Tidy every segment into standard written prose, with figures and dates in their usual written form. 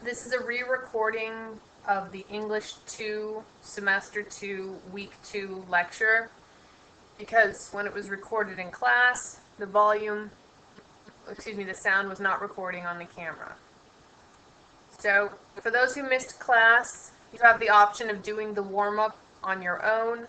This is a re-recording of the English 2 Semester 2 Week 2 lecture because when it was recorded in class, the sound was not recording on the camera. So for those who missed class, you have the option of doing the warm-up on your own.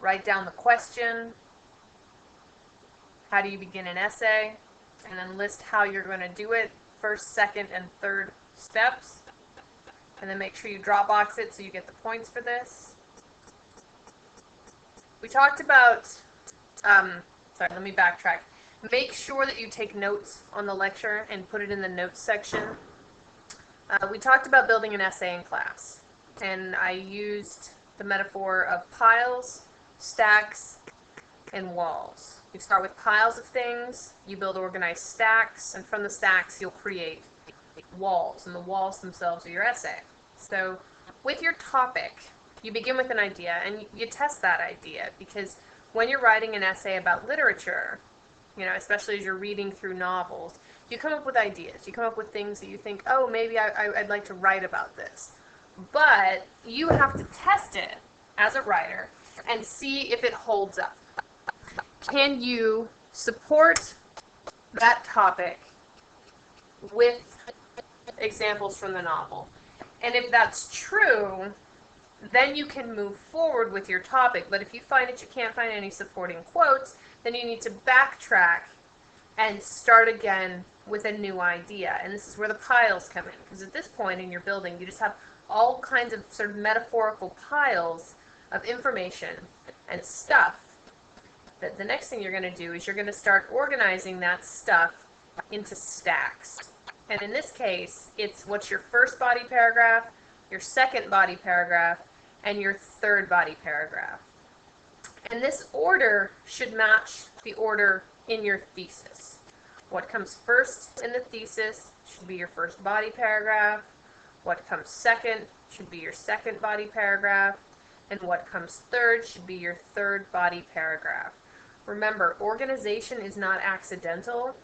Write down the question, how do you begin an essay, and then list how you're going to do it, first, second, and third steps. And then make sure you Dropbox it so you get the points for this. We talked about, let me backtrack. Make sure that you take notes on the lecture and put it in the notes section. We talked about building an essay in class, and I used the metaphor of piles, stacks, and walls. You start with piles of things, you build organized stacks, and from the stacks you'll create walls, and the walls themselves are your essay. So with your topic, you begin with an idea, and you test that idea, because when you're writing an essay about literature, especially as you're reading through novels, you come up with ideas. You come up with things that you think, oh, maybe I'd like to write about this. But you have to test it as a writer and see if it holds up. Can you support that topic with examples from the novel? And if that's true, then you can move forward with your topic. But if you find that you can't find any supporting quotes, then you need to backtrack and start again with a new idea. And this is where the piles come in, because at this point in your building, you just have all kinds of sort of metaphorical piles of information and stuff. That the next thing you're going to do is you're going to start organizing that stuff into stacks. And in this case, it's what's your first body paragraph, your second body paragraph, and your third body paragraph. And this order should match the order in your thesis. What comes first in the thesis should be your first body paragraph. What comes second should be your second body paragraph. And what comes third should be your third body paragraph. Remember, organization is not accidental.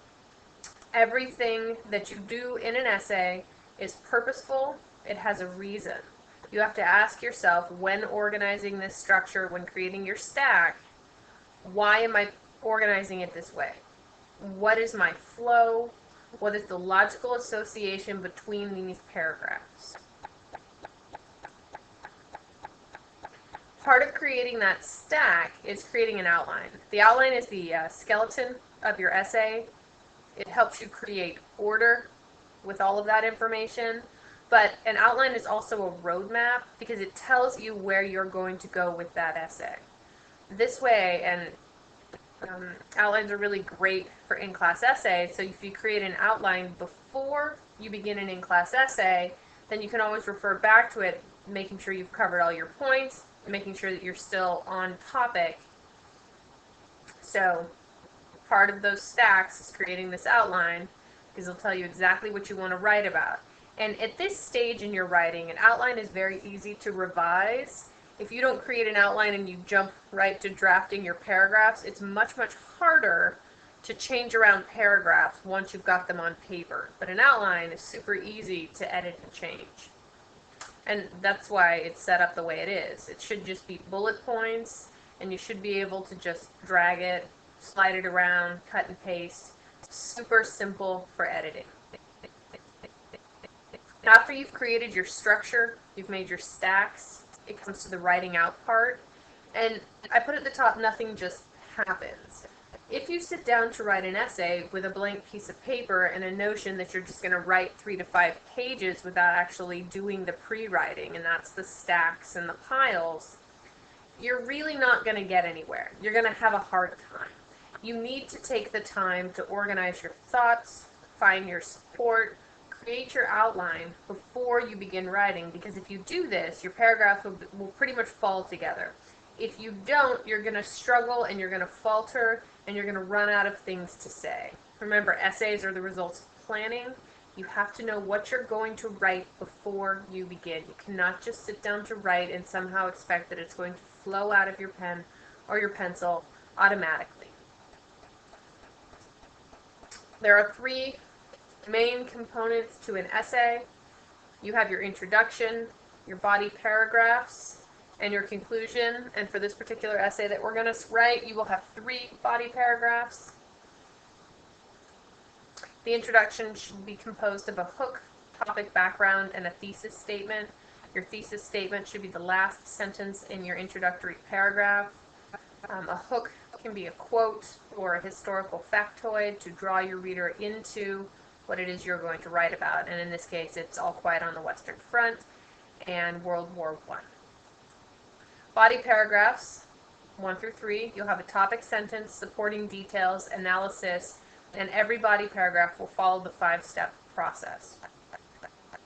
Everything that you do in an essay is purposeful. It has a reason. You have to ask yourself, when organizing this structure, when creating your stack, why am I organizing it this way? What is my flow? What is the logical association between these paragraphs? Part of creating that stack is creating an outline. The outline is the skeleton of your essay. It helps you create order with all of that information. But an outline is also a roadmap because it tells you where you're going to go with that essay. This way, and outlines are really great for in-class essays, so if you create an outline before you begin an in-class essay, then you can always refer back to it, making sure you've covered all your points, making sure that you're still on topic. So part of those stacks is creating this outline, because it'll tell you exactly what you want to write about. And at this stage in your writing, an outline is very easy to revise. If you don't create an outline and you jump right to drafting your paragraphs, it's much, much harder to change around paragraphs once you've got them on paper. But an outline is super easy to edit and change. And that's why it's set up the way it is. It should just be bullet points, and you should be able to just drag it, slide it around, cut and paste. Super simple for editing. After you've created your structure, you've made your stacks, it comes to the writing out part. And I put at the top, nothing just happens. If you sit down to write an essay with a blank piece of paper and a notion that you're just going to write 3 to 5 pages without actually doing the pre-writing, and that's the stacks and the piles, you're really not going to get anywhere. You're going to have a hard time. You need to take the time to organize your thoughts, find your support, create your outline before you begin writing, because if you do this, your paragraphs will pretty much fall together. If you don't, you're going to struggle and you're going to falter and you're going to run out of things to say. Remember, essays are the results of planning. You have to know what you're going to write before you begin. You cannot just sit down to write and somehow expect that it's going to flow out of your pen or your pencil automatically. There are 3 main components to an essay. You have your introduction, your body paragraphs, and your conclusion. And for this particular essay that we're going to write, you will have 3 body paragraphs. The introduction should be composed of a hook, topic, background, and a thesis statement. Your thesis statement should be the last sentence in your introductory paragraph. A hook can be a quote or a historical factoid to draw your reader into what it is you're going to write about. And in this case, it's All Quiet on the Western Front and World War I. Body paragraphs, 1 through 3, you'll have a topic sentence, supporting details, analysis, and every body paragraph will follow the 5-step process,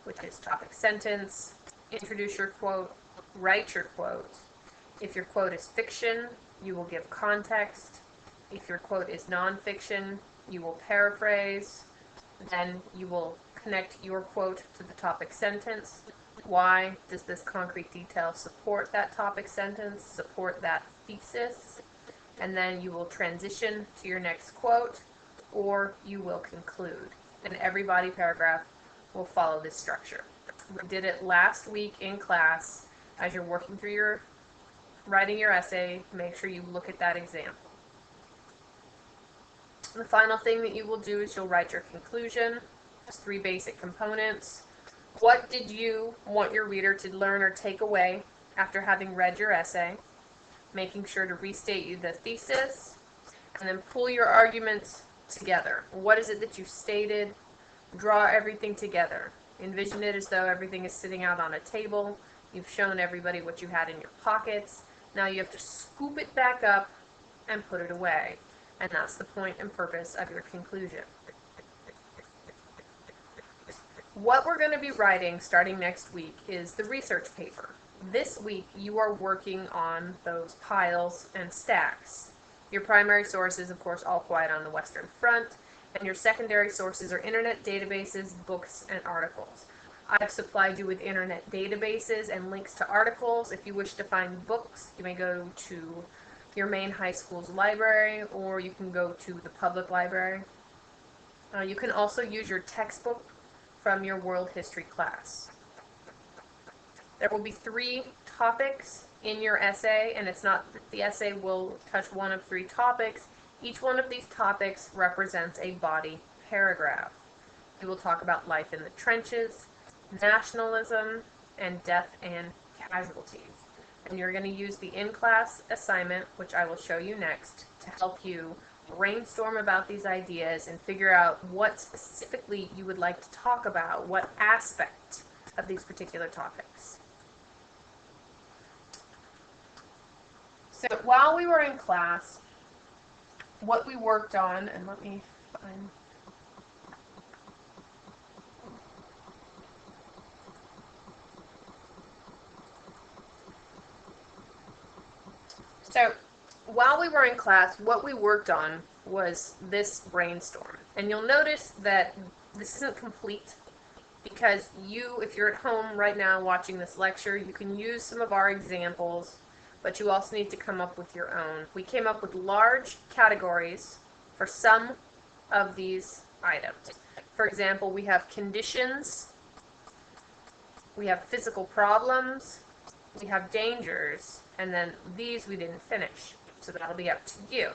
which is topic sentence, introduce your quote, write your quote. If your quote is fiction, you will give context. If your quote is nonfiction, you will paraphrase. Then you will connect your quote to the topic sentence. Why does this concrete detail support that topic sentence, support that thesis? And then you will transition to your next quote, or you will conclude. And every body paragraph will follow this structure. We did it last week in class. As you're working through your writing your essay, make sure you look at that example. The final thing that you will do is you'll write your conclusion. There's 3 basic components. What did you want your reader to learn or take away after having read your essay? Making sure to restate the thesis, and then pull your arguments together. What is it that you stated? Draw everything together. Envision it as though everything is sitting out on a table. You've shown everybody what you had in your pockets. Now you have to scoop it back up and put it away. And that's the point and purpose of your conclusion. What we're going to be writing starting next week is the research paper. This week you are working on those piles and stacks. Your primary source is, of course, All Quiet on the Western Front, and your secondary sources are internet databases, books, and articles. I've supplied you with internet databases and links to articles. If you wish to find books, you may go to your main high school's library, or you can go to the public library. You can also use your textbook from your world history class. There will be 3 topics in your essay, and it's not that the essay will touch one of 3 topics. Each one of these topics represents a body paragraph. You will talk about life in the trenches, nationalism, and death and casualties. And you're going to use the in-class assignment, which I will show you next, to help you brainstorm about these ideas and figure out what specifically you would like to talk about, what aspect of these particular topics. So while we were in class, what we worked on, and let me find... So while we were in class, what we worked on was this brainstorm. And you'll notice that this isn't complete because you, if you're at home right now watching this lecture, you can use some of our examples, but you also need to come up with your own. We came up with large categories for some of these items. For example, we have conditions, we have physical problems, we have dangers, and then these we didn't finish, so that'll be up to you.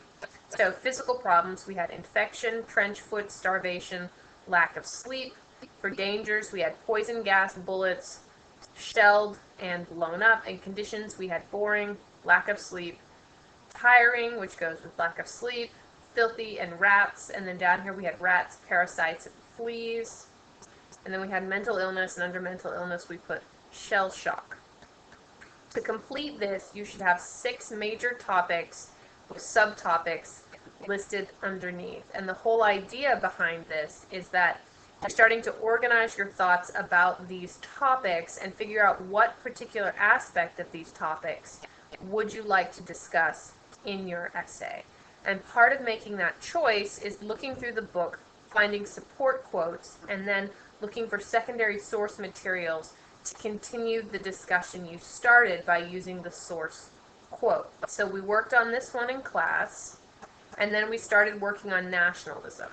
So physical problems, we had infection, trench foot, starvation, lack of sleep. For dangers, we had poison gas, bullets, shelled and blown up. In conditions, we had boring, lack of sleep, tiring, which goes with lack of sleep, filthy, and rats. And then down here we had rats, parasites, and fleas. And then we had mental illness, and under mental illness we put shell shock. To complete this, you should have 6 major topics with subtopics listed underneath. And the whole idea behind this is that you're starting to organize your thoughts about these topics and figure out what particular aspect of these topics would you like to discuss in your essay. And part of making that choice is looking through the book, finding support quotes, and then looking for secondary source materials to continue the discussion you started by using the source quote. So we worked on this one in class, and then we started working on nationalism.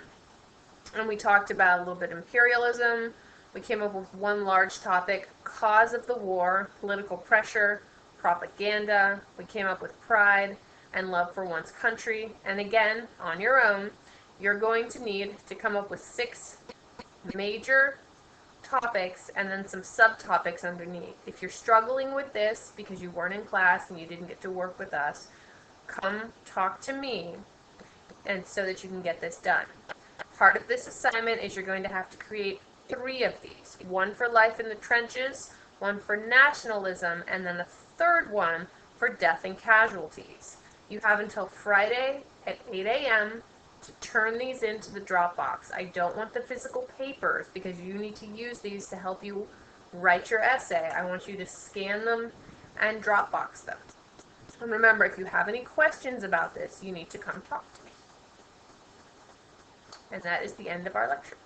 And we talked about a little bit imperialism, We came up with one large topic, cause of the war, political pressure, propaganda. We came up with pride and love for one's country. And again, on your own, you're going to need to come up with 6 major topics and then some subtopics underneath. If you're struggling with this because you weren't in class and you didn't get to work with us, come talk to me and so that you can get this done. Part of this assignment is you're going to have to create 3 of these. One for life in the trenches, one for nationalism, and then the third one for death and casualties. You have until Friday at 8 a.m. to turn these into the Dropbox. I don't want the physical papers because you need to use these to help you write your essay. I want you to scan them and Dropbox them. And remember, if you have any questions about this, you need to come talk to me. And that is the end of our lecture.